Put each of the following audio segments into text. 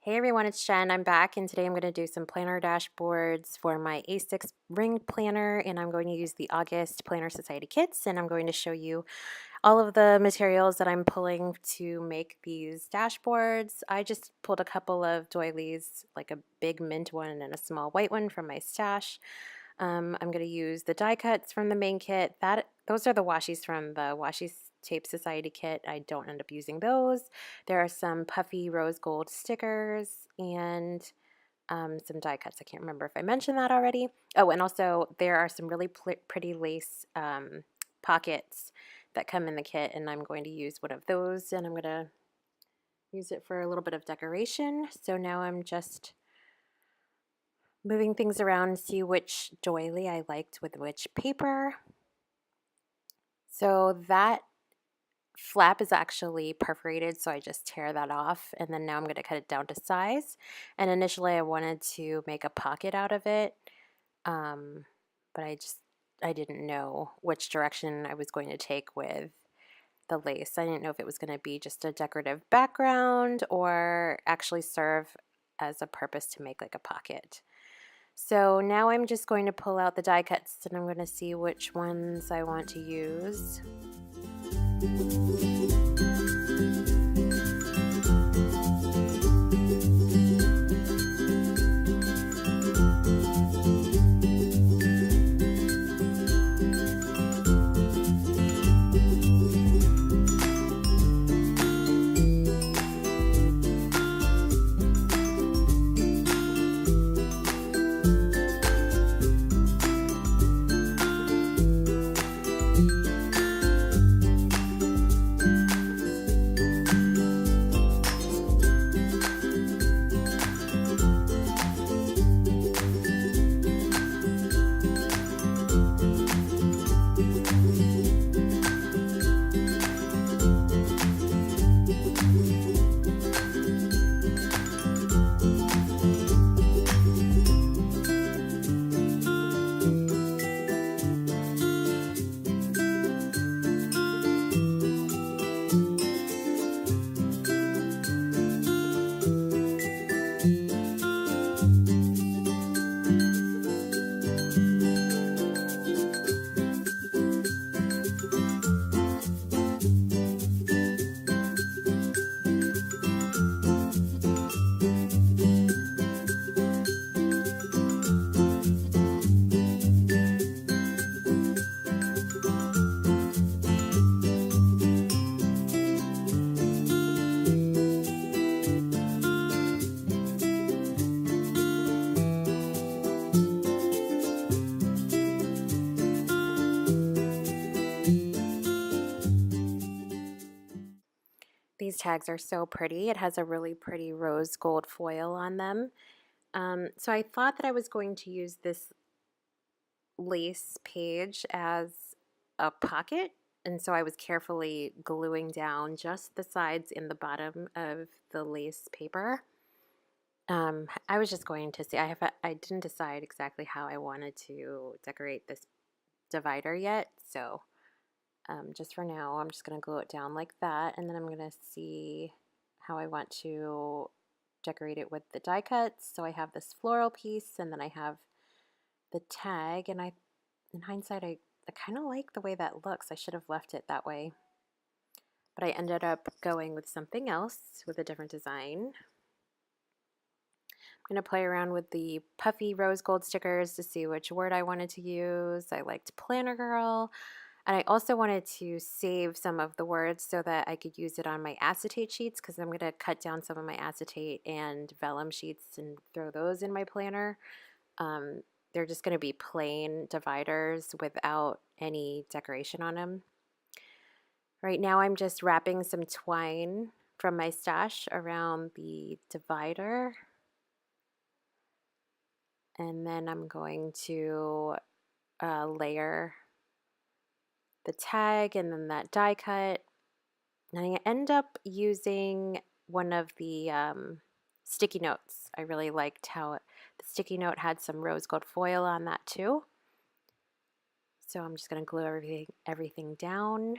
Hey everyone, it's Jen. I'm back and today I'm going to do some planner dashboards for my A6 ring planner, and I'm going to use the August Planner Society kits, and I'm going to show you all of the materials that I'm pulling to make these dashboards. I just pulled a couple of doilies, like a big mint one and a small white one from my stash. I'm going to use the die cuts from the main kit. Those are the washies from the Washi Tape Society kit. I don't end up using those. There are some puffy rose gold stickers and some die cuts. I can't remember if I mentioned that already. Oh, and also there are some really pretty lace pockets that come in the kit, and I'm going to use one of those, and I'm going to use it for a little bit of decoration. So now I'm just moving things around, see which doily I liked with which paper. So that flap is actually perforated, so I just tear that off, and then now I'm going to cut it down to size. And initially I wanted to make a pocket out of it, but I didn't know which direction I was going to take with the lace. I didn't know if it was going to be just a decorative background or actually serve as a purpose to make like a pocket. So now I'm just going to pull out the die cuts, and I'm going to see which ones I want to use. These tags are so pretty. It has a really pretty rose gold foil on them. So I thought that I was going to use this lace page as a pocket, and so I was carefully gluing down just the sides in the bottom of the lace paper. I was just going to see, I didn't decide exactly how I wanted to decorate this divider yet, so just for now, I'm just going to glue it down like that, and then I'm going to see how I want to decorate it with the die cuts. So I have this floral piece, and then I have the tag, and in hindsight, I kind of like the way that looks. I should have left it that way, but I ended up going with something else with a different design. I'm going to play around with the puffy rose gold stickers to see which word I wanted to use. I liked Planner Girl. And I also wanted to save some of the words so that I could use it on my acetate sheets, because I'm going to cut down some of my acetate and vellum sheets and throw those in my planner. They're just going to be plain dividers without any decoration on them. Right now I'm just wrapping some twine from my stash around the divider. And then I'm going to layer the tag and then that die cut. And I end up using one of the sticky notes. I really liked how the sticky note had some rose gold foil on that too. So I'm just going to glue everything down.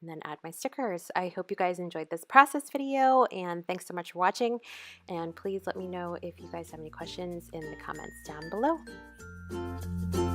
and then add my stickers. I hope you guys enjoyed this process video, and thanks so much for watching. And please let me know if you guys have any questions in the comments down below.